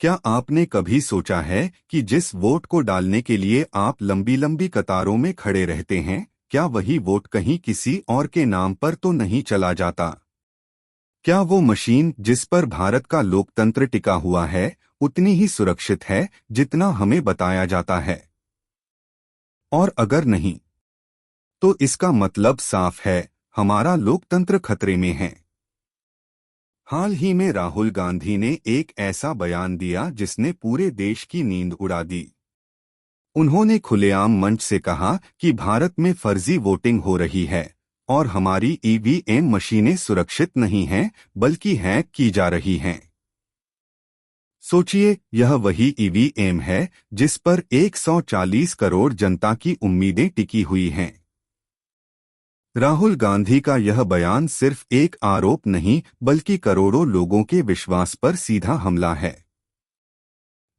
क्या आपने कभी सोचा है कि जिस वोट को डालने के लिए आप लंबी लंबी कतारों में खड़े रहते हैं, क्या वही वोट कहीं किसी और के नाम पर तो नहीं चला जाता? क्या वो मशीन जिस पर भारत का लोकतंत्र टिका हुआ है, उतनी ही सुरक्षित है जितना हमें बताया जाता है? और अगर नहीं, तो इसका मतलब साफ है, हमारा लोकतंत्र खतरे में है। हाल ही में राहुल गांधी ने एक ऐसा बयान दिया जिसने पूरे देश की नींद उड़ा दी। उन्होंने खुलेआम मंच से कहा कि भारत में फर्जी वोटिंग हो रही है और हमारी ईवीएम मशीनें सुरक्षित नहीं हैं, बल्कि हैक की जा रही हैं। सोचिए, यह वही ईवीएम है जिस पर 140 करोड़ जनता की उम्मीदें टिकी हुई हैं। राहुल गांधी का यह बयान सिर्फ एक आरोप नहीं, बल्कि करोड़ों लोगों के विश्वास पर सीधा हमला है।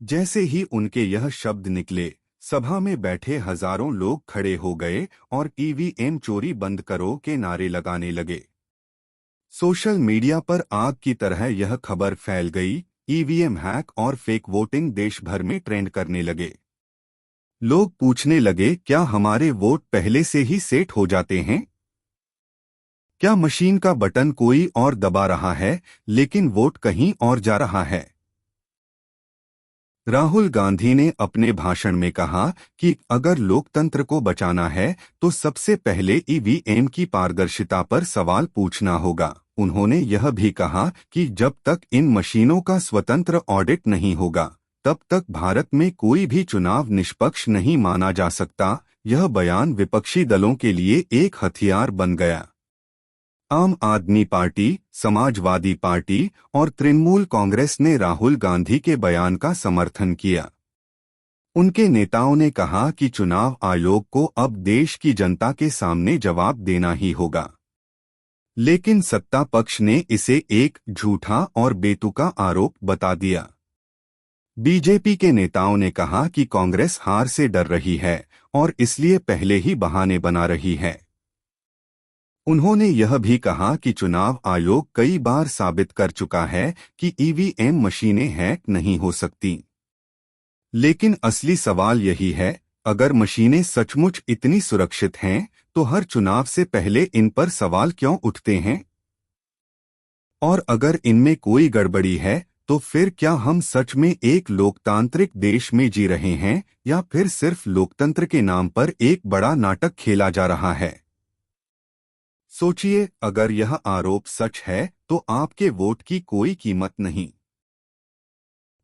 जैसे ही उनके यह शब्द निकले, सभा में बैठे हजारों लोग खड़े हो गए और ईवीएम चोरी बंद करो के नारे लगाने लगे। सोशल मीडिया पर आग की तरह यह खबर फैल गई। ईवीएम हैक और फेक वोटिंग देश भर में ट्रेंड करने लगे। लोग पूछने लगे, क्या हमारे वोट पहले से ही सेट हो जाते हैं? क्या मशीन का बटन कोई और दबा रहा है, लेकिन वोट कहीं और जा रहा है? राहुल गांधी ने अपने भाषण में कहा कि अगर लोकतंत्र को बचाना है तो सबसे पहले ईवीएम की पारदर्शिता पर सवाल पूछना होगा। उन्होंने यह भी कहा कि जब तक इन मशीनों का स्वतंत्र ऑडिट नहीं होगा, तब तक भारत में कोई भी चुनाव निष्पक्ष नहीं माना जा सकता। यह बयान विपक्षी दलों के लिए एक हथियार बन गया। आम आदमी पार्टी, समाजवादी पार्टी और तृणमूल कांग्रेस ने राहुल गांधी के बयान का समर्थन किया। उनके नेताओं ने कहा कि चुनाव आयोग को अब देश की जनता के सामने जवाब देना ही होगा। लेकिन सत्ता पक्ष ने इसे एक झूठा और बेतुका आरोप बता दिया। बीजेपी के नेताओं ने कहा कि कांग्रेस हार से डर रही है और इसलिए पहले ही बहाने बना रही है। उन्होंने यह भी कहा कि चुनाव आयोग कई बार साबित कर चुका है कि ईवीएम मशीनें हैक नहीं हो सकती। लेकिन असली सवाल यही है, अगर मशीनें सचमुच इतनी सुरक्षित हैं, तो हर चुनाव से पहले इन पर सवाल क्यों उठते हैं? और अगर इनमें कोई गड़बड़ी है, तो फिर क्या हम सच में एक लोकतांत्रिक देश में जी रहे हैं, या फिर सिर्फ लोकतंत्र के नाम पर एक बड़ा नाटक खेला जा रहा है? सोचिए, अगर यह आरोप सच है तो आपके वोट की कोई कीमत नहीं।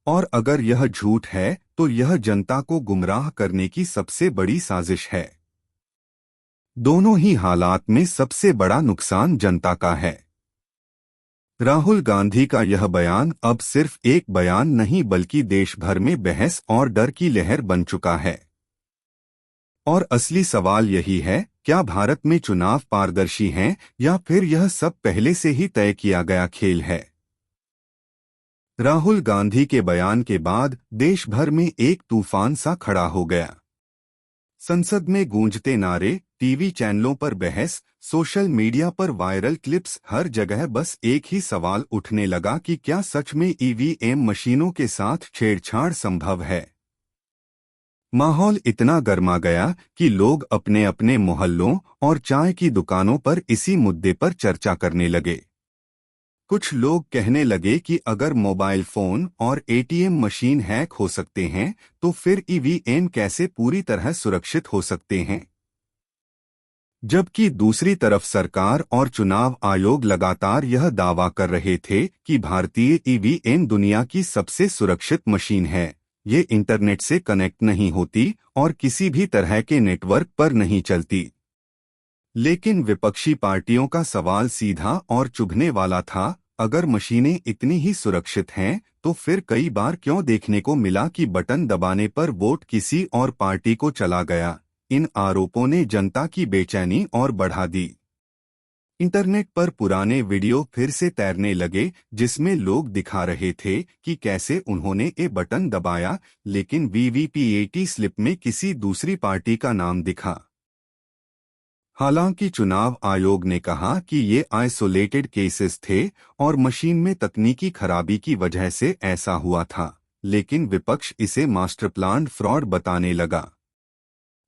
और अगर यह झूठ है तो यह जनता को गुमराह करने की सबसे बड़ी साजिश है। दोनों ही हालात में सबसे बड़ा नुकसान जनता का है। राहुल गांधी का यह बयान अब सिर्फ एक बयान नहीं, बल्कि देश भर में बहस और डर की लहर बन चुका है। और असली सवाल यही है, क्या भारत में चुनाव पारदर्शी हैं, या फिर यह सब पहले से ही तय किया गया खेल है? राहुल गांधी के बयान के बाद देश भर में एक तूफान सा खड़ा हो गया। संसद में गूंजते नारे, टीवी चैनलों पर बहस, सोशल मीडिया पर वायरल क्लिप्स, हर जगह बस एक ही सवाल उठने लगा कि क्या सच में ईवीएम मशीनों के साथ छेड़छाड़ संभव है? माहौल इतना गर्मा गया कि लोग अपने अपने मोहल्लों और चाय की दुकानों पर इसी मुद्दे पर चर्चा करने लगे। कुछ लोग कहने लगे कि अगर मोबाइल फोन और एटीएम मशीन हैक हो सकते हैं, तो फिर ईवीएम कैसे पूरी तरह सुरक्षित हो सकते हैं? जबकि दूसरी तरफ सरकार और चुनाव आयोग लगातार यह दावा कर रहे थे कि भारतीय ईवीएम दुनिया की सबसे सुरक्षित मशीन है। ये इंटरनेट से कनेक्ट नहीं होती और किसी भी तरह के नेटवर्क पर नहीं चलती। लेकिन विपक्षी पार्टियों का सवाल सीधा और चुभने वाला था, अगर मशीनें इतनी ही सुरक्षित हैं, तो फिर कई बार क्यों देखने को मिला कि बटन दबाने पर वोट किसी और पार्टी को चला गया? इन आरोपों ने जनता की बेचैनी और बढ़ा दी। इंटरनेट पर पुराने वीडियो फिर से तैरने लगे, जिसमें लोग दिखा रहे थे कि कैसे उन्होंने ए बटन दबाया, लेकिन वीवीपीएटी स्लिप में किसी दूसरी पार्टी का नाम दिखा। हालांकि चुनाव आयोग ने कहा कि ये आइसोलेटेड केसेस थे और मशीन में तकनीकी खराबी की वजह से ऐसा हुआ था, लेकिन विपक्ष इसे मास्टर प्लान फ्रॉड बताने लगा।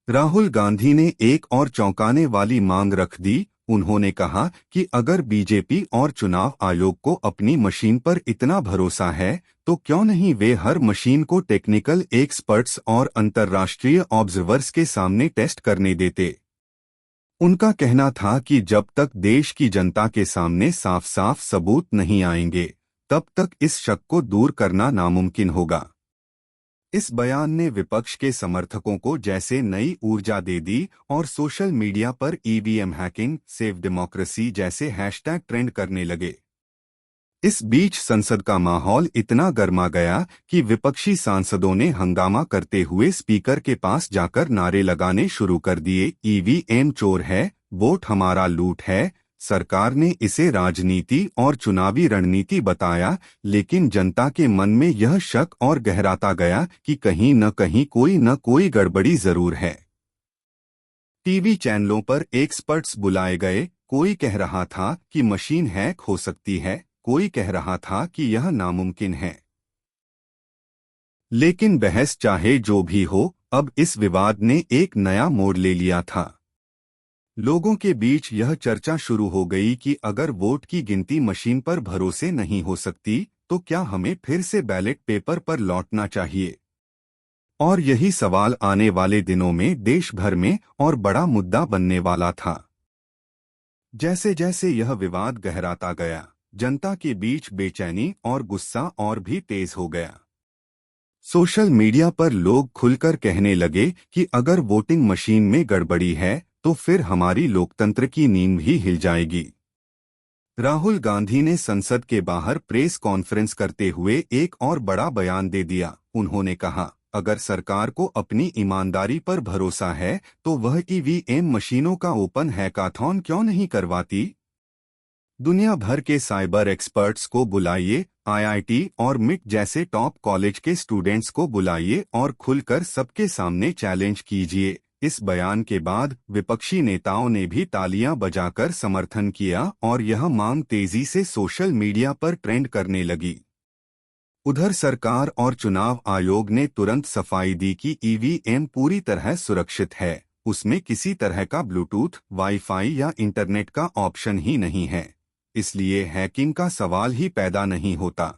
राहुल गांधी ने एक और चौंकाने वाली मांग रख दी। उन्होंने कहा कि अगर बीजेपी और चुनाव आयोग को अपनी मशीन पर इतना भरोसा है तो क्यों नहीं वे हर मशीन को टेक्निकल एक्सपर्ट्स और अंतर्राष्ट्रीय ऑब्जर्वर्स के सामने टेस्ट करने देते। उनका कहना था कि जब तक देश की जनता के सामने साफ साफ सबूत नहीं आएंगे तब तक इस शक को दूर करना नामुमकिन होगा। इस बयान ने विपक्ष के समर्थकों को जैसे नई ऊर्जा दे दी और सोशल मीडिया पर ईवीएम हैकिंग, सेव डेमोक्रेसी जैसे हैशटैग ट्रेंड करने लगे। इस बीच संसद का माहौल इतना गर्मा गया कि विपक्षी सांसदों ने हंगामा करते हुए स्पीकर के पास जाकर नारे लगाने शुरू कर दिए। ईवीएम चोर है, वोट हमारा लूट है। सरकार ने इसे राजनीति और चुनावी रणनीति बताया, लेकिन जनता के मन में यह शक और गहराता गया कि कहीं न कहीं कोई न कोई गड़बड़ी जरूर है। टीवी चैनलों पर एक्सपर्ट्स बुलाए गए। कोई कह रहा था कि मशीन हैक हो सकती है, कोई कह रहा था कि यह नामुमकिन है। लेकिन बहस चाहे जो भी हो, अब इस विवाद ने एक नया मोड़ ले लिया था। लोगों के बीच यह चर्चा शुरू हो गई कि अगर वोट की गिनती मशीन पर भरोसे नहीं हो सकती तो क्या हमें फिर से बैलेट पेपर पर लौटना चाहिए। और यही सवाल आने वाले दिनों में देश भर में और बड़ा मुद्दा बनने वाला था। जैसे जैसे यह विवाद गहराता गया, जनता के बीच बेचैनी और गुस्सा और भी तेज हो गया। सोशल मीडिया पर लोग खुलकर कहने लगे कि अगर वोटिंग मशीन में गड़बड़ी है तो फिर हमारी लोकतंत्र की नींव ही हिल जाएगी। राहुल गांधी ने संसद के बाहर प्रेस कॉन्फ्रेंस करते हुए एक और बड़ा बयान दे दिया। उन्होंने कहा, अगर सरकार को अपनी ईमानदारी पर भरोसा है तो वह ईवीएम मशीनों का ओपन हैकाथॉन क्यों नहीं करवाती। दुनिया भर के साइबर एक्सपर्ट्स को बुलाइए, आईआईटी और मिट जैसे टॉप कॉलेज के स्टूडेंट्स को बुलाइए और खुलकर सबके सामने चैलेंज कीजिए। इस बयान के बाद विपक्षी नेताओं ने भी तालियां बजाकर समर्थन किया और यह मांग तेजी से सोशल मीडिया पर ट्रेंड करने लगी। उधर सरकार और चुनाव आयोग ने तुरंत सफाई दी कि ईवीएम पूरी तरह सुरक्षित है, उसमें किसी तरह का ब्लूटूथ, वाईफाई या इंटरनेट का ऑप्शन ही नहीं है, इसलिए हैकिंग का सवाल ही पैदा नहीं होता।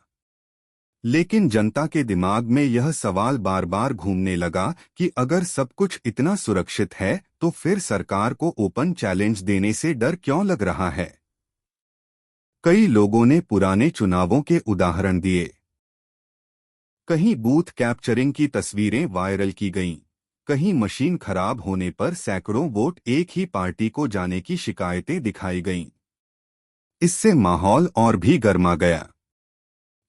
लेकिन जनता के दिमाग में यह सवाल बार बार घूमने लगा कि अगर सब कुछ इतना सुरक्षित है तो फिर सरकार को ओपन चैलेंज देने से डर क्यों लग रहा है। कई लोगों ने पुराने चुनावों के उदाहरण दिए। कहीं बूथ कैप्चरिंग की तस्वीरें वायरल की गईं, कहीं मशीन खराब होने पर सैकड़ों वोट एक ही पार्टी को जाने की शिकायतें दिखाई गईं। इससे माहौल और भी गर्मा गया।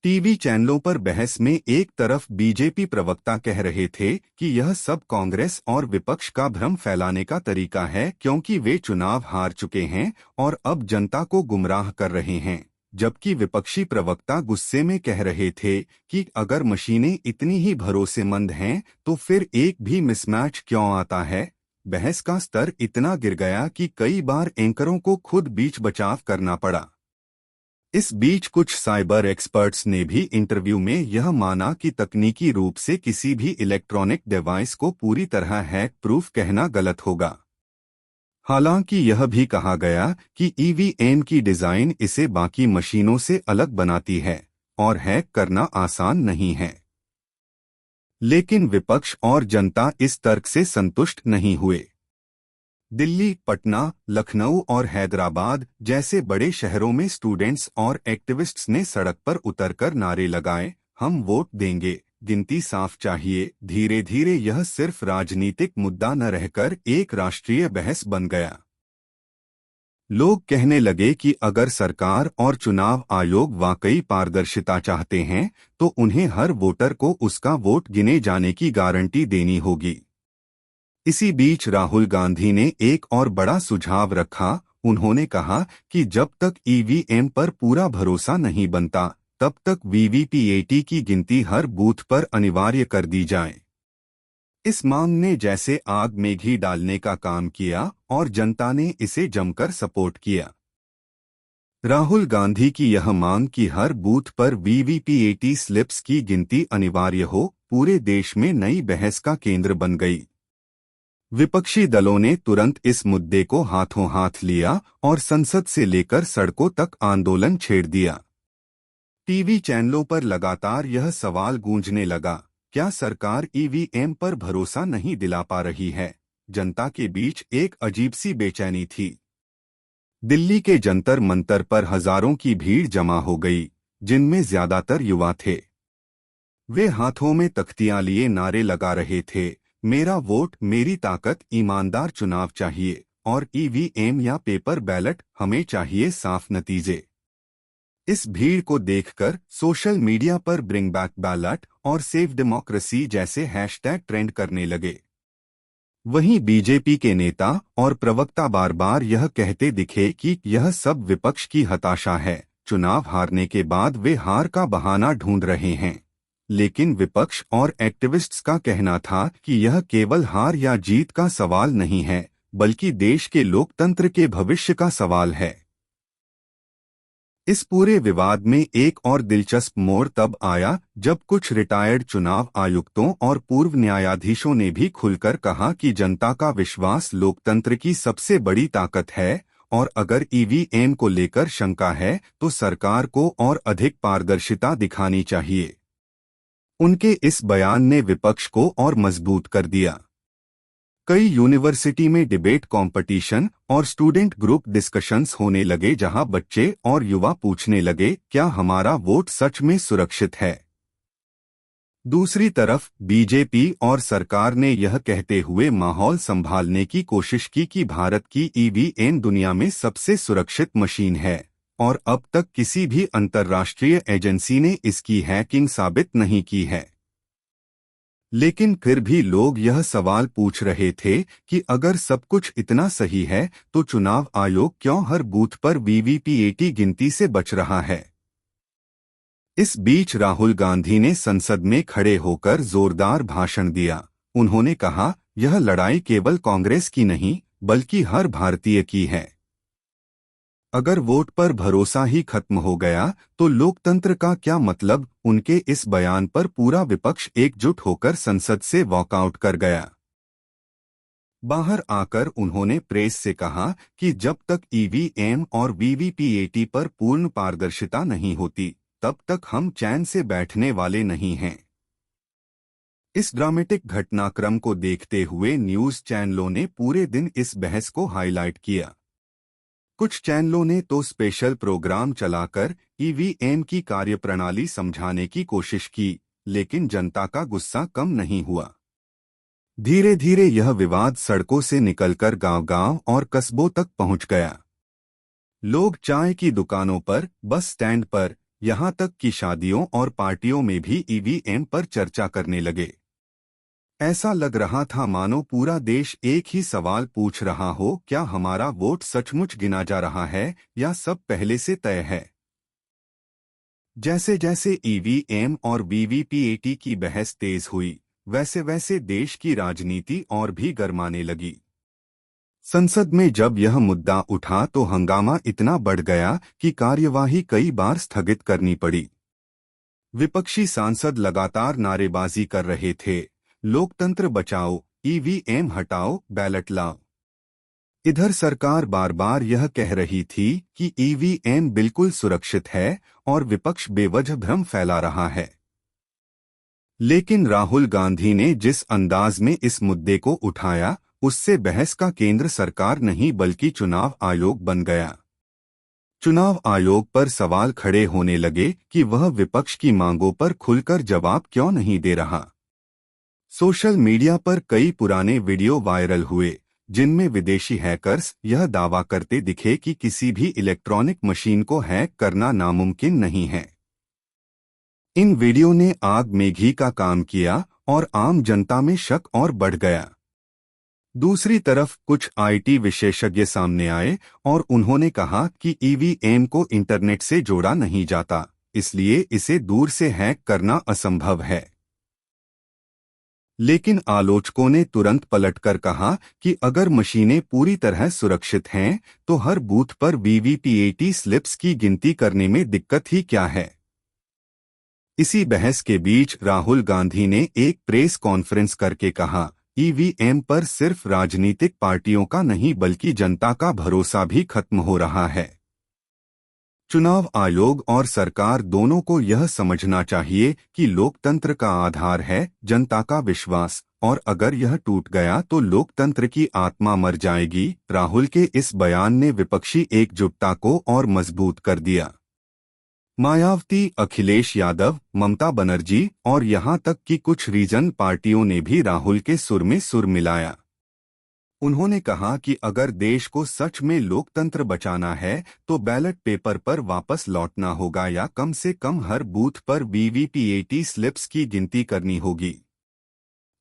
टीवी चैनलों पर बहस में एक तरफ बीजेपी प्रवक्ता कह रहे थे कि यह सब कांग्रेस और विपक्ष का भ्रम फैलाने का तरीका है क्योंकि वे चुनाव हार चुके हैं और अब जनता को गुमराह कर रहे हैं, जबकि विपक्षी प्रवक्ता गुस्से में कह रहे थे कि अगर मशीनें इतनी ही भरोसेमंद हैं तो फिर एक भी मिसमैच क्यों आता है। बहस का स्तर इतना गिर गया कि कई बार एंकरों को खुद बीच बचाव करना पड़ा। इस बीच कुछ साइबर एक्सपर्ट्स ने भी इंटरव्यू में यह माना कि तकनीकी रूप से किसी भी इलेक्ट्रॉनिक डिवाइस को पूरी तरह हैक प्रूफ कहना गलत होगा। हालांकि यह भी कहा गया कि ईवीएम की डिजाइन इसे बाकी मशीनों से अलग बनाती है और हैक करना आसान नहीं है। लेकिन विपक्ष और जनता इस तर्क से संतुष्ट नहीं हुए। दिल्ली, पटना, लखनऊ और हैदराबाद जैसे बड़े शहरों में स्टूडेंट्स और एक्टिविस्ट्स ने सड़क पर उतरकर नारे लगाए, हम वोट देंगे, गिनती साफ चाहिए। धीरे धीरे यह सिर्फ राजनीतिक मुद्दा न रहकर एक राष्ट्रीय बहस बन गया। लोग कहने लगे कि अगर सरकार और चुनाव आयोग वाकई पारदर्शिता चाहते हैं तो उन्हें हर वोटर को उसका वोट गिने जाने की गारंटी देनी होगी। इसी बीच राहुल गांधी ने एक और बड़ा सुझाव रखा। उन्होंने कहा कि जब तक ईवीएम पर पूरा भरोसा नहीं बनता तब तक वीवीपीएटी की गिनती हर बूथ पर अनिवार्य कर दी जाए। इस मांग ने जैसे आग में घी डालने का काम किया और जनता ने इसे जमकर सपोर्ट किया। राहुल गांधी की यह मांग कि हर बूथ पर वीवीपीएटी स्लिप्स की गिनती अनिवार्य हो, पूरे देश में नई बहस का केंद्र बन गई। विपक्षी दलों ने तुरंत इस मुद्दे को हाथों हाथ लिया और संसद से लेकर सड़कों तक आंदोलन छेड़ दिया। टीवी चैनलों पर लगातार यह सवाल गूंजने लगा, क्या सरकार ईवीएम पर भरोसा नहीं दिला पा रही है? जनता के बीच एक अजीब सी बेचैनी थी। दिल्ली के जंतर मंतर पर हजारों की भीड़ जमा हो गई, जिनमें ज्यादातर युवा थे। वे हाथों में तख्तियां लिए नारे लगा रहे थे, मेरा वोट मेरी ताकत, ईमानदार चुनाव चाहिए और ईवीएम या पेपर बैलेट, हमें चाहिए साफ नतीजे। इस भीड़ को देखकर सोशल मीडिया पर ब्रिंग बैक बैलेट और सेव डेमोक्रेसी जैसे हैशटैग ट्रेंड करने लगे। वहीं बीजेपी के नेता और प्रवक्ता बार बार यह कहते दिखे कि यह सब विपक्ष की हताशा है, चुनाव हारने के बाद वे हार का बहाना ढूंढ रहे हैं। लेकिन विपक्ष और एक्टिविस्ट्स का कहना था कि यह केवल हार या जीत का सवाल नहीं है, बल्कि देश के लोकतंत्र के भविष्य का सवाल है। इस पूरे विवाद में एक और दिलचस्प मोड़ तब आया जब कुछ रिटायर्ड चुनाव आयुक्तों और पूर्व न्यायाधीशों ने भी खुलकर कहा कि जनता का विश्वास लोकतंत्र की सबसे बड़ी ताकत है और अगर ईवीएम को लेकर शंका है तो सरकार को और अधिक पारदर्शिता दिखानी चाहिए। उनके इस बयान ने विपक्ष को और मजबूत कर दिया। कई यूनिवर्सिटी में डिबेट कंपटीशन और स्टूडेंट ग्रुप डिस्कशंस होने लगे, जहां बच्चे और युवा पूछने लगे, क्या हमारा वोट सच में सुरक्षित है? दूसरी तरफ बीजेपी और सरकार ने यह कहते हुए माहौल संभालने की कोशिश की कि भारत की ईवीएम दुनिया में सबसे सुरक्षित मशीन है और अब तक किसी भी अंतर्राष्ट्रीय एजेंसी ने इसकी हैकिंग साबित नहीं की है। लेकिन फिर भी लोग यह सवाल पूछ रहे थे कि अगर सब कुछ इतना सही है तो चुनाव आयोग क्यों हर बूथ पर वीवीपीएटी गिनती से बच रहा है? इस बीच राहुल गांधी ने संसद में खड़े होकर जोरदार भाषण दिया। उन्होंने कहा, यह लड़ाई केवल कांग्रेस की नहीं बल्कि हर भारतीय की है। अगर वोट पर भरोसा ही खत्म हो गया तो लोकतंत्र का क्या मतलब? उनके इस बयान पर पूरा विपक्ष एकजुट होकर संसद से वॉकआउट कर गया। बाहर आकर उन्होंने प्रेस से कहा कि जब तक ईवीएम और वीवीपीएटी पर पूर्ण पारदर्शिता नहीं होती, तब तक हम चैन से बैठने वाले नहीं हैं। इस ड्रामेटिक घटनाक्रम को देखते हुए न्यूज चैनलों ने पूरे दिन इस बहस को हाईलाइट किया। कुछ चैनलों ने तो स्पेशल प्रोग्राम चलाकर ईवीएम की कार्यप्रणाली समझाने की कोशिश की, लेकिन जनता का गुस्सा कम नहीं हुआ। धीरे धीरे यह विवाद सड़कों से निकलकर गांव-गांव और कस्बों तक पहुंच गया। लोग चाय की दुकानों पर, बस स्टैंड पर, यहां तक कि शादियों और पार्टियों में भी ईवीएम पर चर्चा करने लगे। ऐसा लग रहा था मानो पूरा देश एक ही सवाल पूछ रहा हो, क्या हमारा वोट सचमुच गिना जा रहा है या सब पहले से तय है? जैसे जैसे ईवीएम और वीवीपीएटी की बहस तेज हुई, वैसे वैसे देश की राजनीति और भी गरमाने लगी। संसद में जब यह मुद्दा उठा तो हंगामा इतना बढ़ गया कि कार्यवाही कई बार स्थगित करनी पड़ी। विपक्षी सांसद लगातार नारेबाजी कर रहे थे, लोकतंत्र बचाओ, ईवीएम हटाओ, बैलेट लाओ। इधर सरकार बार बार यह कह रही थी कि ईवीएम बिल्कुल सुरक्षित है और विपक्ष बेवजह भ्रम फैला रहा है। लेकिन राहुल गांधी ने जिस अंदाज में इस मुद्दे को उठाया, उससे बहस का केंद्र सरकार नहीं बल्कि चुनाव आयोग बन गया। चुनाव आयोग पर सवाल खड़े होने लगे कि वह विपक्ष की मांगों पर खुलकर जवाब क्यों नहीं दे रहा। सोशल मीडिया पर कई पुराने वीडियो वायरल हुए, जिनमें विदेशी हैकर्स यह दावा करते दिखे कि किसी भी इलेक्ट्रॉनिक मशीन को हैक करना नामुमकिन नहीं है। इन वीडियो ने आग में घी का काम किया और आम जनता में शक और बढ़ गया। दूसरी तरफ कुछ आईटी विशेषज्ञ सामने आए और उन्होंने कहा कि ईवीएम को इंटरनेट से जोड़ा नहीं जाता, इसलिए इसे दूर से हैक करना असंभव है। लेकिन आलोचकों ने तुरंत पलटकर कहा कि अगर मशीनें पूरी तरह सुरक्षित हैं तो हर बूथ पर वीवीपीएटी स्लिप्स की गिनती करने में दिक्कत ही क्या है। इसी बहस के बीच राहुल गांधी ने एक प्रेस कॉन्फ्रेंस करके कहा, ईवीएम पर सिर्फ राजनीतिक पार्टियों का नहीं बल्कि जनता का भरोसा भी खत्म हो रहा है। चुनाव आयोग और सरकार दोनों को यह समझना चाहिए कि लोकतंत्र का आधार है जनता का विश्वास, और अगर यह टूट गया तो लोकतंत्र की आत्मा मर जाएगी। राहुल के इस बयान ने विपक्षी एकजुटता को और मजबूत कर दिया। मायावती, अखिलेश यादव, ममता बनर्जी और यहां तक कि कुछ रीजन पार्टियों ने भी राहुल के सुर में सुर मिलाया। उन्होंने कहा कि अगर देश को सच में लोकतंत्र बचाना है तो बैलेट पेपर पर वापस लौटना होगा या कम से कम हर बूथ पर वीवीपीएटी स्लिप्स की गिनती करनी होगी।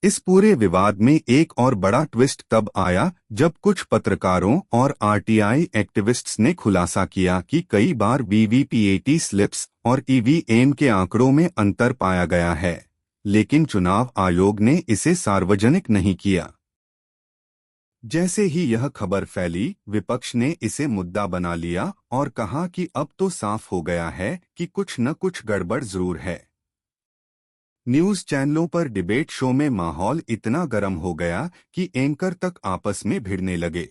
इस पूरे विवाद में एक और बड़ा ट्विस्ट तब आया जब कुछ पत्रकारों और आरटीआई एक्टिविस्ट्स ने खुलासा किया कि कई बार वीवीपीएटी स्लिप्स और ईवीएम के आंकड़ों में अंतर पाया गया है, लेकिन चुनाव आयोग ने इसे सार्वजनिक नहीं किया। जैसे ही यह खबर फैली, विपक्ष ने इसे मुद्दा बना लिया और कहा कि अब तो साफ हो गया है कि कुछ न कुछ गड़बड़ जरूर है। न्यूज चैनलों पर डिबेट शो में माहौल इतना गर्म हो गया कि एंकर तक आपस में भिड़ने लगे।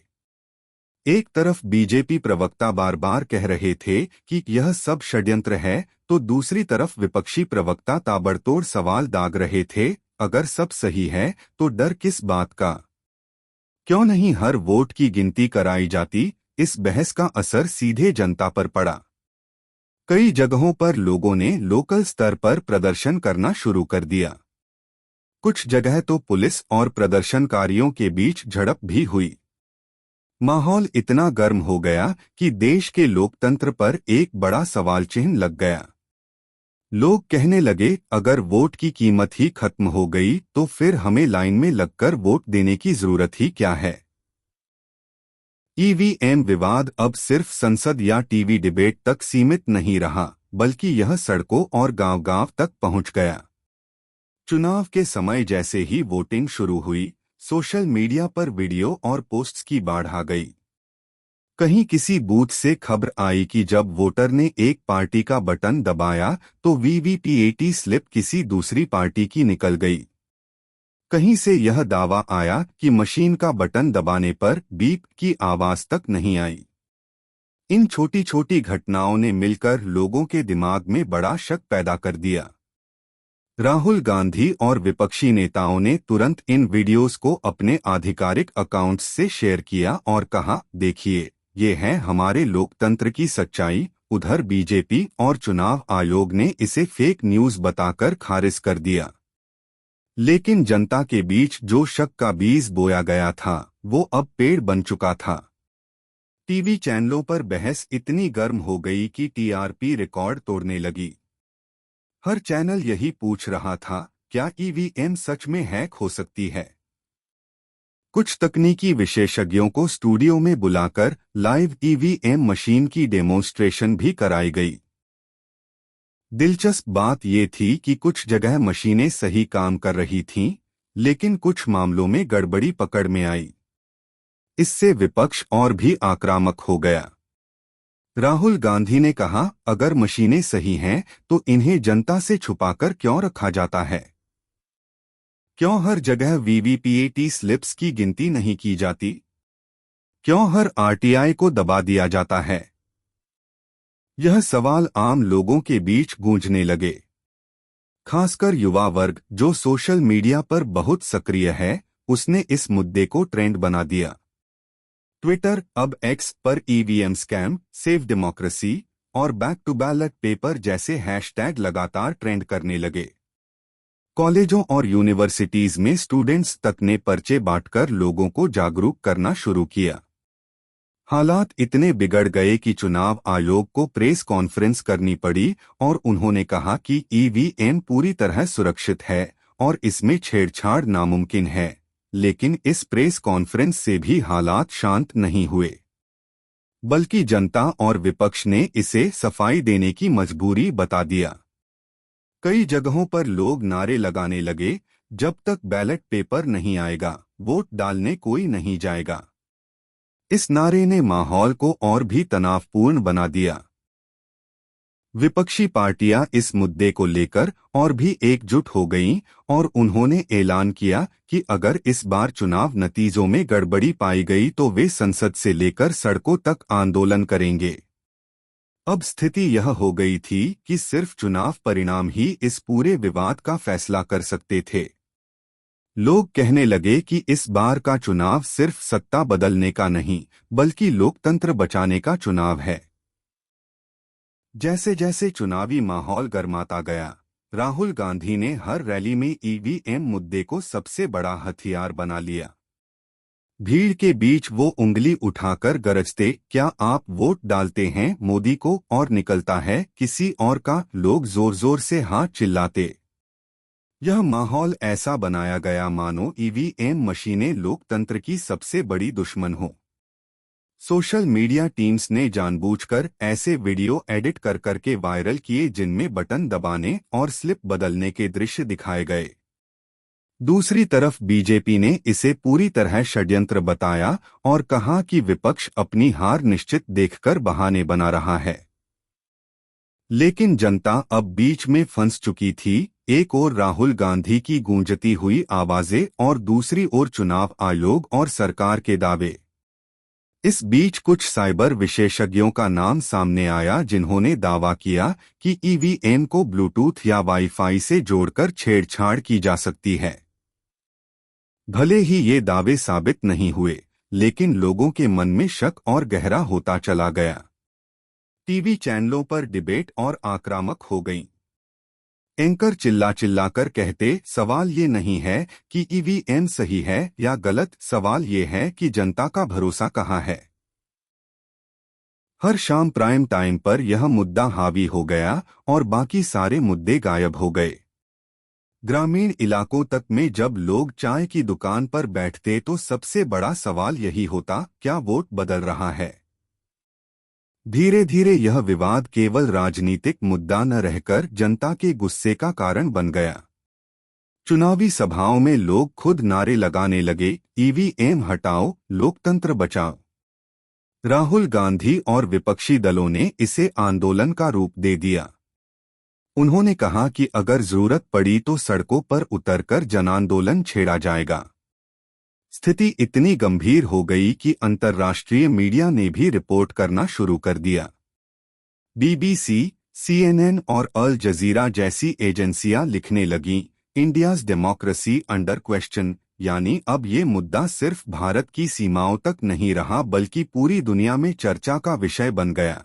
एक तरफ बीजेपी प्रवक्ता बार बार कह रहे थे कि यह सब षड्यंत्र है, तो दूसरी तरफ विपक्षी प्रवक्ता ताबड़तोड़ सवाल दाग रहे थे, अगर सब सही है तो डर किस बात का? क्यों नहीं हर वोट की गिनती कराई जाती? इस बहस का असर सीधे जनता पर पड़ा। कई जगहों पर लोगों ने लोकल स्तर पर प्रदर्शन करना शुरू कर दिया। कुछ जगह तो पुलिस और प्रदर्शनकारियों के बीच झड़प भी हुई। माहौल इतना गर्म हो गया कि देश के लोकतंत्र पर एक बड़ा सवाल चिन्ह लग गया। लोग कहने लगे, अगर वोट की कीमत ही खत्म हो गई तो फिर हमें लाइन में लगकर वोट देने की जरूरत ही क्या है? ईवीएम विवाद अब सिर्फ संसद या टीवी डिबेट तक सीमित नहीं रहा, बल्कि यह सड़कों और गांव-गांव तक पहुंच गया। चुनाव के समय जैसे ही वोटिंग शुरू हुई, सोशल मीडिया पर वीडियो और पोस्ट्स की बाढ़ आ गई। कहीं किसी बूथ से खबर आई कि जब वोटर ने एक पार्टी का बटन दबाया तो वीवीपीएटी स्लिप किसी दूसरी पार्टी की निकल गई। कहीं से यह दावा आया कि मशीन का बटन दबाने पर बीप की आवाज तक नहीं आई। इन छोटी छोटी घटनाओं ने मिलकर लोगों के दिमाग में बड़ा शक पैदा कर दिया। राहुल गांधी और विपक्षी नेताओं ने तुरंत इन वीडियोस को अपने आधिकारिक अकाउंट्स से शेयर किया और कहा, देखिए, ये है हमारे लोकतंत्र की सच्चाई। उधर बीजेपी और चुनाव आयोग ने इसे फेक न्यूज बताकर खारिज कर दिया। लेकिन जनता के बीच जो शक का बीज बोया गया था, वो अब पेड़ बन चुका था। टीवी चैनलों पर बहस इतनी गर्म हो गई कि टीआरपी रिकॉर्ड तोड़ने लगी। हर चैनल यही पूछ रहा था, क्या ईवीएम सच में हैक हो सकती है? कुछ तकनीकी विशेषज्ञों को स्टूडियो में बुलाकर लाइव ईवीएम मशीन की डेमोन्स्ट्रेशन भी कराई गई। दिलचस्प बात ये थी कि कुछ जगह मशीनें सही काम कर रही थीं, लेकिन कुछ मामलों में गड़बड़ी पकड़ में आई। इससे विपक्ष और भी आक्रामक हो गया। राहुल गांधी ने कहा, अगर मशीनें सही हैं तो इन्हें जनता से छुपाकर क्यों रखा जाता है? क्यों हर जगह वीवीपीएटी स्लिप्स की गिनती नहीं की जाती? क्यों हर आरटीआई को दबा दिया जाता है? यह सवाल आम लोगों के बीच गूंजने लगे। खासकर युवा वर्ग, जो सोशल मीडिया पर बहुत सक्रिय है, उसने इस मुद्दे को ट्रेंड बना दिया। ट्विटर, अब एक्स पर ईवीएम स्कैम, सेव डेमोक्रेसी और बैक टू बैलेट पेपर जैसे हैशटैग लगातार ट्रेंड करने लगे। कॉलेजों और यूनिवर्सिटीज में स्टूडेंट्स तक ने पर्चे बांटकर लोगों को जागरूक करना शुरू किया। हालात इतने बिगड़ गए कि चुनाव आयोग को प्रेस कॉन्फ्रेंस करनी पड़ी और उन्होंने कहा कि ईवीएम पूरी तरह सुरक्षित है और इसमें छेड़छाड़ नामुमकिन है। लेकिन इस प्रेस कॉन्फ्रेंस से भी हालात शांत नहीं हुए, बल्कि जनता और विपक्ष ने इसे सफाई देने की मजबूरी बता दिया। कई जगहों पर लोग नारे लगाने लगे, जब तक बैलेट पेपर नहीं आएगा, वोट डालने कोई नहीं जाएगा। इस नारे ने माहौल को और भी तनावपूर्ण बना दिया। विपक्षी पार्टियां इस मुद्दे को लेकर और भी एकजुट हो गईं और उन्होंने ऐलान किया कि अगर इस बार चुनाव नतीजों में गड़बड़ी पाई गई तो वे संसद से लेकर सड़कों तक आंदोलन करेंगे। अब स्थिति यह हो गई थी कि सिर्फ चुनाव परिणाम ही इस पूरे विवाद का फैसला कर सकते थे। लोग कहने लगे कि इस बार का चुनाव सिर्फ सत्ता बदलने का नहीं, बल्कि लोकतंत्र बचाने का चुनाव है। जैसे जैसे चुनावी माहौल गर्माता गया, राहुल गांधी ने हर रैली में ईवीएम मुद्दे को सबसे बड़ा हथियार बना लिया। भीड़ के बीच वो उंगली उठाकर गरजते, क्या आप वोट डालते हैं मोदी को, और निकलता है किसी और का, लोग जोर जोर से हाथ चिल्लाते। यह माहौल ऐसा बनाया गया मानो ईवीएम मशीनें लोकतंत्र की सबसे बड़ी दुश्मन हो। सोशल मीडिया टीम्स ने जानबूझकर ऐसे वीडियो एडिट कर करके वायरल किए जिनमें बटन दबाने और स्लिप बदलने के दृश्य दिखाए गए। दूसरी तरफ बीजेपी ने इसे पूरी तरह षड्यंत्र बताया और कहा कि विपक्ष अपनी हार निश्चित देखकर बहाने बना रहा है। लेकिन जनता अब बीच में फंस चुकी थी। एक ओर राहुल गांधी की गूंजती हुई आवाजें और दूसरी ओर चुनाव आयोग और सरकार के दावे। इस बीच कुछ साइबर विशेषज्ञों का नाम सामने आया जिन्होंने दावा किया कि ईवीएम को ब्लूटूथ या वाईफाई से जोड़कर छेड़छाड़ की जा सकती है। भले ही ये दावे साबित नहीं हुए, लेकिन लोगों के मन में शक और गहरा होता चला गया। टीवी चैनलों पर डिबेट और आक्रामक हो गईं। एंकर चिल्ला चिल्लाकर कहते, सवाल ये नहीं है कि ईवीएम सही है या गलत, सवाल ये है कि जनता का भरोसा कहाँ है। हर शाम प्राइम टाइम पर यह मुद्दा हावी हो गया और बाकी सारे मुद्दे गायब हो गए। ग्रामीण इलाकों तक में जब लोग चाय की दुकान पर बैठते तो सबसे बड़ा सवाल यही होता, क्या वोट बदल रहा है। धीरे धीरे यह विवाद केवल राजनीतिक मुद्दा न रहकर जनता के गुस्से का कारण बन गया। चुनावी सभाओं में लोग खुद नारे लगाने लगे, ईवीएम हटाओ, लोकतंत्र बचाओ। राहुल गांधी और विपक्षी दलों ने इसे आंदोलन का रूप दे दिया। उन्होंने कहा कि अगर जरूरत पड़ी तो सड़कों पर उतरकर जनांदोलन छेड़ा जाएगा। स्थिति इतनी गंभीर हो गई कि अंतर्राष्ट्रीय मीडिया ने भी रिपोर्ट करना शुरू कर दिया। बीबीसी, सीएनएन और अल जजीरा जैसी एजेंसियां लिखने लगीं, इंडियाज डेमोक्रेसी अंडर क्वेश्चन, यानी अब ये मुद्दा सिर्फ भारत की सीमाओं तक नहीं रहा बल्कि पूरी दुनिया में चर्चा का विषय बन गया।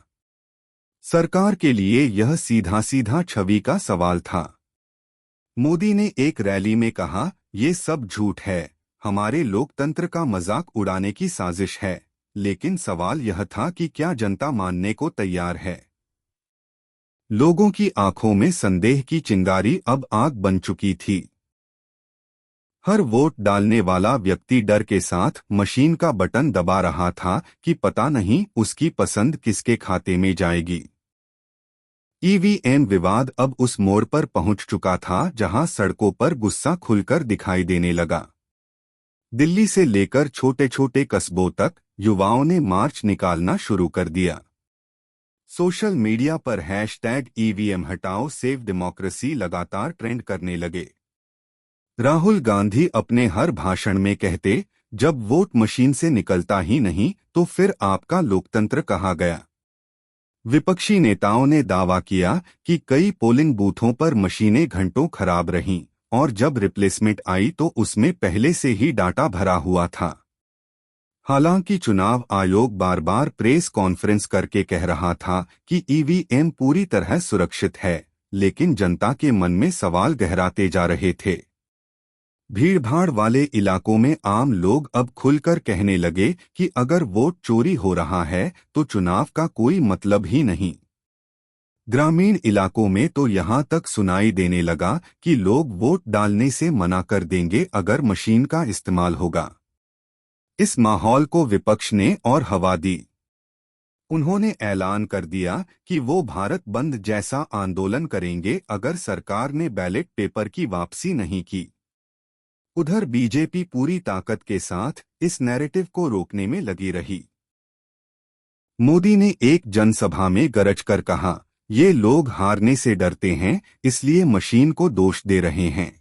सरकार के लिए यह सीधा सीधा छवि का सवाल था। मोदी ने एक रैली में कहा, ये सब झूठ है, हमारे लोकतंत्र का मजाक उड़ाने की साजिश है। लेकिन सवाल यह था कि क्या जनता मानने को तैयार है। लोगों की आंखों में संदेह की चिंगारी अब आग बन चुकी थी। हर वोट डालने वाला व्यक्ति डर के साथ मशीन का बटन दबा रहा था कि पता नहीं उसकी पसंद किसके खाते में जाएगी। ईवीएम विवाद अब उस मोड़ पर पहुंच चुका था जहां सड़कों पर गुस्सा खुलकर दिखाई देने लगा। दिल्ली से लेकर छोटे छोटे कस्बों तक युवाओं ने मार्च निकालना शुरू कर दिया। सोशल मीडिया पर हैशटैग ईवीएम हटाओ सेव डेमोक्रेसी लगातार ट्रेंड करने लगे। राहुल गांधी अपने हर भाषण में कहते, जब वोट मशीन से निकलता ही नहीं तो फिर आपका लोकतंत्र कहाँ गया। विपक्षी नेताओं ने दावा किया कि कई पोलिंग बूथों पर मशीनें घंटों खराब रहीं और जब रिप्लेसमेंट आई तो उसमें पहले से ही डाटा भरा हुआ था। हालांकि चुनाव आयोग बार बार प्रेस कॉन्फ्रेंस करके कह रहा था कि ईवीएम पूरी तरह सुरक्षित है, लेकिन जनता के मन में सवाल गहराते जा रहे थे। भीड़भाड़ वाले इलाकों में आम लोग अब खुलकर कहने लगे कि अगर वोट चोरी हो रहा है तो चुनाव का कोई मतलब ही नहीं। ग्रामीण इलाकों में तो यहां तक सुनाई देने लगा कि लोग वोट डालने से मना कर देंगे अगर मशीन का इस्तेमाल होगा। इस माहौल को विपक्ष ने और हवा दी। उन्होंने ऐलान कर दिया कि वो भारत बंद जैसा आंदोलन करेंगे अगर सरकार ने बैलेट पेपर की वापसी नहीं की। उधर बीजेपी पूरी ताकत के साथ इस नैरेटिव को रोकने में लगी रही। मोदी ने एक जनसभा में गरज कर कहा, ये लोग हारने से डरते हैं, इसलिए मशीन को दोष दे रहे हैं।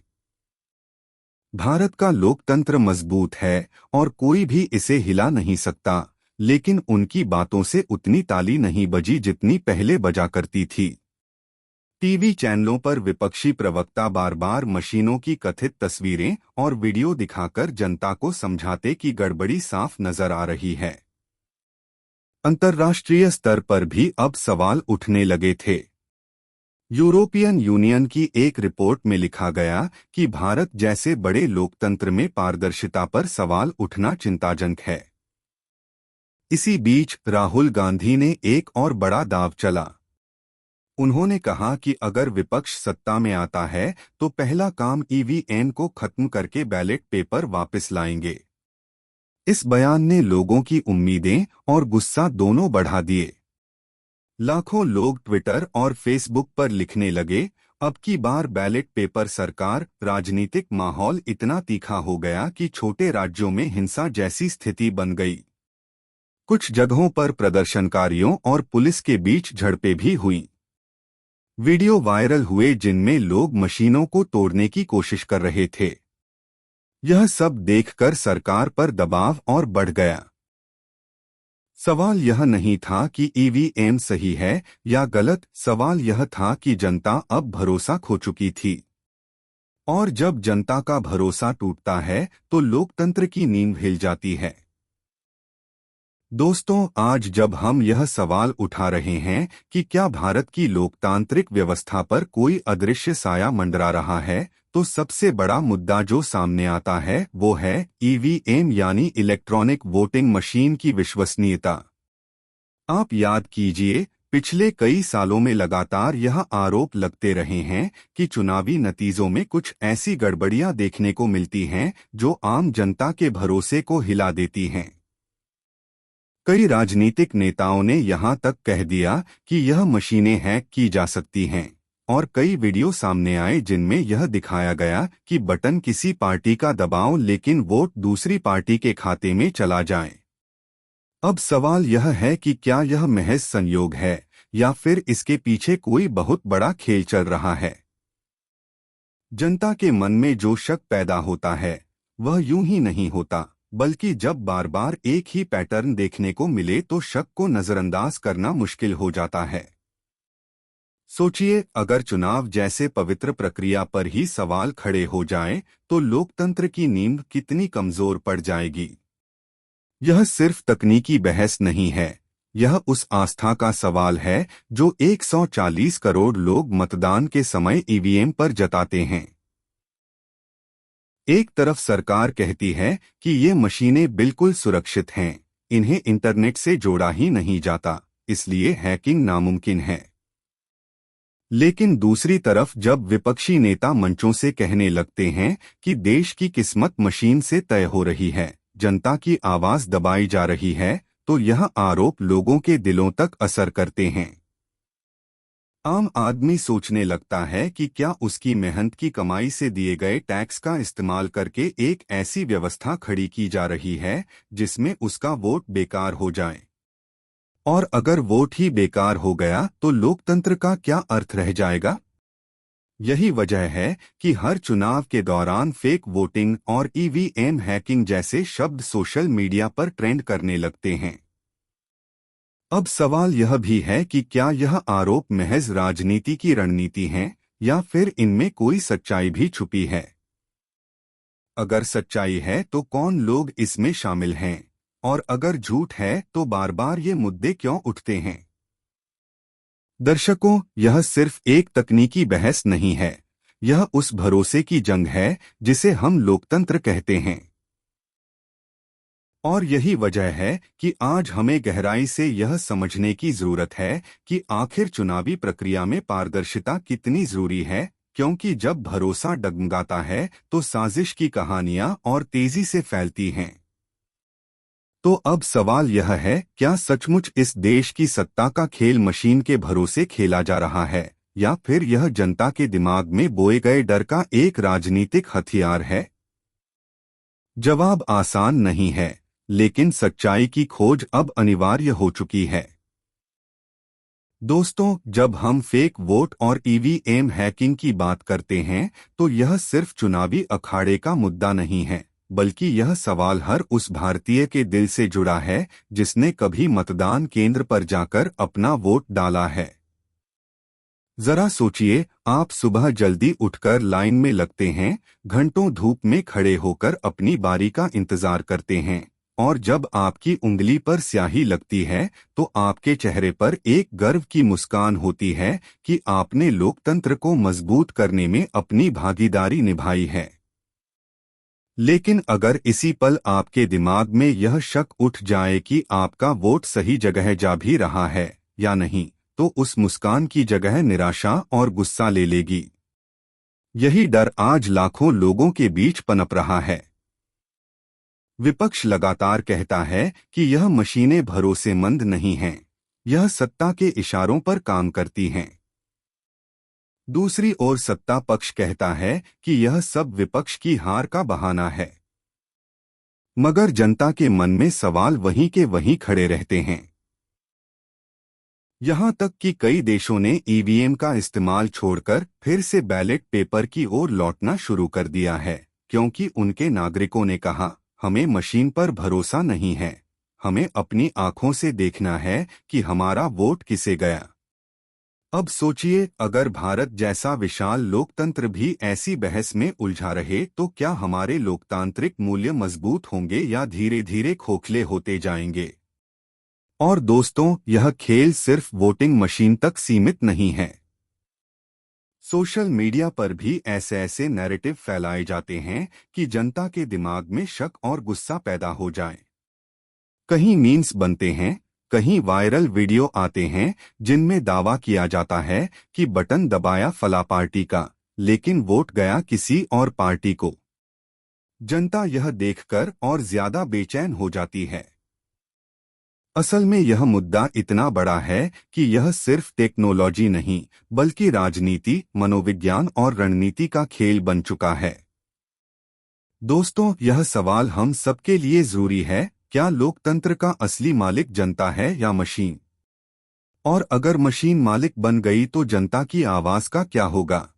भारत का लोकतंत्र मजबूत है और कोई भी इसे हिला नहीं सकता, लेकिन उनकी बातों से उतनी ताली नहीं बजी जितनी पहले बजा करती थी। टीवी चैनलों पर विपक्षी प्रवक्ता बार बार मशीनों की कथित तस्वीरें और वीडियो दिखाकर जनता को समझाते कि गड़बड़ी साफ नजर आ रही है। अंतर्राष्ट्रीय स्तर पर भी अब सवाल उठने लगे थे। यूरोपियन यूनियन की एक रिपोर्ट में लिखा गया कि भारत जैसे बड़े लोकतंत्र में पारदर्शिता पर सवाल उठना चिंताजनक है। इसी बीच राहुल गांधी ने एक और बड़ा दांव चला। उन्होंने कहा कि अगर विपक्ष सत्ता में आता है तो पहला काम ईवीएम को खत्म करके बैलेट पेपर वापस लाएंगे। इस बयान ने लोगों की उम्मीदें और गुस्सा दोनों बढ़ा दिए। लाखों लोग ट्विटर और फेसबुक पर लिखने लगे, अब की बार बैलेट पेपर सरकार। राजनीतिक माहौल इतना तीखा हो गया कि छोटे राज्यों में हिंसा जैसी स्थिति बन गई। कुछ जगहों पर प्रदर्शनकारियों और पुलिस के बीच झड़पें भी हुईं। वीडियो वायरल हुए जिनमें लोग मशीनों को तोड़ने की कोशिश कर रहे थे। यह सब देखकर सरकार पर दबाव और बढ़ गया। सवाल यह नहीं था कि ईवीएम सही है या गलत, सवाल यह था कि जनता अब भरोसा खो चुकी थी। और जब जनता का भरोसा टूटता है तो लोकतंत्र की नींव हिल जाती है। दोस्तों, आज जब हम यह सवाल उठा रहे हैं कि क्या भारत की लोकतांत्रिक व्यवस्था पर कोई अदृश्य साया मंडरा रहा है, तो सबसे बड़ा मुद्दा जो सामने आता है वो है ईवीएम यानी इलेक्ट्रॉनिक वोटिंग मशीन की विश्वसनीयता। आप याद कीजिए, पिछले कई सालों में लगातार यह आरोप लगते रहे हैं कि चुनावी नतीजों में कुछ ऐसी गड़बड़ियां देखने को मिलती हैं जो आम जनता के भरोसे को हिला देती हैं। कई राजनीतिक नेताओं ने यहां तक कह दिया कि यह मशीनें हैक की जा सकती हैं, और कई वीडियो सामने आए जिनमें यह दिखाया गया कि बटन किसी पार्टी का दबाओ लेकिन वोट दूसरी पार्टी के खाते में चला जाए। अब सवाल यह है कि क्या यह महज संयोग है या फिर इसके पीछे कोई बहुत बड़ा खेल चल रहा है। जनता के मन में जो शक पैदा होता है वह यूं ही नहीं होता, बल्कि जब बार बार एक ही पैटर्न देखने को मिले तो शक को नजरअंदाज करना मुश्किल हो जाता है। सोचिए, अगर चुनाव जैसे पवित्र प्रक्रिया पर ही सवाल खड़े हो जाएं, तो लोकतंत्र की नींव कितनी कमजोर पड़ जाएगी। यह सिर्फ तकनीकी बहस नहीं है, यह उस आस्था का सवाल है जो 140 करोड़ लोग मतदान के समय ईवीएम पर जताते हैं। एक तरफ सरकार कहती है कि ये मशीनें बिल्कुल सुरक्षित हैं, इन्हें इंटरनेट से जोड़ा ही नहीं जाता, इसलिए हैकिंग नामुमकिन है। लेकिन दूसरी तरफ जब विपक्षी नेता मंचों से कहने लगते हैं कि देश की किस्मत मशीन से तय हो रही है, जनता की आवाज दबाई जा रही है, तो यह आरोप लोगों के दिलों तक असर करते हैं। आम आदमी सोचने लगता है कि क्या उसकी मेहनत की कमाई से दिए गए टैक्स का इस्तेमाल करके एक ऐसी व्यवस्था खड़ी की जा रही है जिसमें उसका वोट बेकार हो जाए। और अगर वोट ही बेकार हो गया तो लोकतंत्र का क्या अर्थ रह जाएगा। यही वजह है कि हर चुनाव के दौरान फेक वोटिंग और ईवीएम हैकिंग जैसे शब्द सोशल मीडिया पर ट्रेंड करने लगते हैं। अब सवाल यह भी है कि क्या यह आरोप महज राजनीति की रणनीति हैं या फिर इनमें कोई सच्चाई भी छुपी है। अगर सच्चाई है तो कौन लोग इसमें शामिल हैं, और अगर झूठ है तो बार बार ये मुद्दे क्यों उठते हैं। दर्शकों, यह सिर्फ एक तकनीकी बहस नहीं है, यह उस भरोसे की जंग है जिसे हम लोकतंत्र कहते हैं। और यही वजह है कि आज हमें गहराई से यह समझने की जरूरत है कि आखिर चुनावी प्रक्रिया में पारदर्शिता कितनी जरूरी है, क्योंकि जब भरोसा डगमगाता है तो साजिश की कहानियां और तेजी से फैलती हैं। तो अब सवाल यह है, क्या सचमुच इस देश की सत्ता का खेल मशीन के भरोसे खेला जा रहा है, या फिर यह जनता के दिमाग में बोए गए डर का एक राजनीतिक हथियार है। जवाब आसान नहीं है, लेकिन सच्चाई की खोज अब अनिवार्य हो चुकी है। दोस्तों, जब हम फेक वोट और ईवीएम हैकिंग की बात करते हैं, तो यह सिर्फ चुनावी अखाड़े का मुद्दा नहीं है, बल्कि यह सवाल हर उस भारतीय के दिल से जुड़ा है जिसने कभी मतदान केंद्र पर जाकर अपना वोट डाला है। जरा सोचिए, आप सुबह जल्दी उठकर लाइन में लगते हैं, घंटों धूप में खड़े होकर अपनी बारी का इंतजार करते हैं, और जब आपकी उंगली पर स्याही लगती है तो आपके चेहरे पर एक गर्व की मुस्कान होती है कि आपने लोकतंत्र को मजबूत करने में अपनी भागीदारी निभाई है। लेकिन अगर इसी पल आपके दिमाग में यह शक उठ जाए कि आपका वोट सही जगह जा भी रहा है या नहीं, तो उस मुस्कान की जगह निराशा और गुस्सा ले लेगी। यही डर आज लाखों लोगों के बीच पनप रहा है। विपक्ष लगातार कहता है कि यह मशीनें भरोसेमंद नहीं हैं, यह सत्ता के इशारों पर काम करती हैं। दूसरी ओर सत्ता पक्ष कहता है कि यह सब विपक्ष की हार का बहाना है। मगर जनता के मन में सवाल वहीं के वहीं खड़े रहते हैं। यहां तक कि कई देशों ने ईवीएम का इस्तेमाल छोड़कर फिर से बैलेट पेपर की ओर लौटना शुरू कर दिया है, क्योंकि उनके नागरिकों ने कहा, हमें मशीन पर भरोसा नहीं है, हमें अपनी आंखों से देखना है कि हमारा वोट किसे गया। अब सोचिए, अगर भारत जैसा विशाल लोकतंत्र भी ऐसी बहस में उलझा रहे तो क्या हमारे लोकतांत्रिक मूल्य मजबूत होंगे या धीरे धीरे खोखले होते जाएंगे। और दोस्तों, यह खेल सिर्फ वोटिंग मशीन तक सीमित नहीं है। सोशल मीडिया पर भी ऐसे नैरेटिव फैलाए जाते हैं कि जनता के दिमाग में शक और गुस्सा पैदा हो जाए। कहीं मीम्स बनते हैं, कहीं वायरल वीडियो आते हैं जिनमें दावा किया जाता है कि बटन दबाया फला पार्टी का, लेकिन वोट गया किसी और पार्टी को। जनता यह देखकर और ज्यादा बेचैन हो जाती है। असल में यह मुद्दा इतना बड़ा है कि यह सिर्फ टेक्नोलॉजी नहीं, बल्कि राजनीति, मनोविज्ञान और रणनीति का खेल बन चुका है। दोस्तों, यह सवाल हम सबके लिए जरूरी है, क्या लोकतंत्र का असली मालिक जनता है या मशीन? और अगर मशीन मालिक बन गई तो जनता की आवाज का क्या होगा?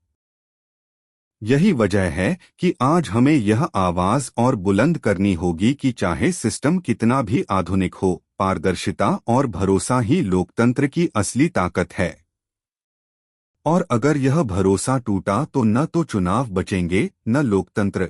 यही वजह है कि आज हमें यह आवाज और बुलंद करनी होगी कि चाहे सिस्टम कितना भी आधुनिक हो, पारदर्शिता और भरोसा ही लोकतंत्र की असली ताकत है। और अगर यह भरोसा टूटा तो न तो चुनाव बचेंगे, न लोकतंत्र।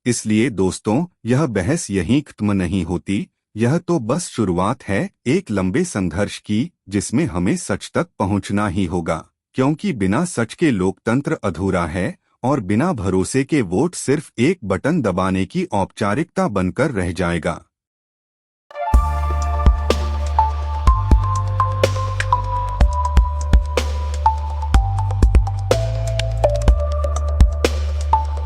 इसलिए दोस्तों, यह बहस यहीं खत्म नहीं होती, यह तो बस शुरुआत है एक लंबे संघर्ष की, जिसमें हमें सच तक पहुंचना ही होगा, क्योंकि बिना सच के लोकतंत्र अधूरा है और बिना भरोसे के वोट सिर्फ एक बटन दबाने की औपचारिकता बनकर रह जाएगा।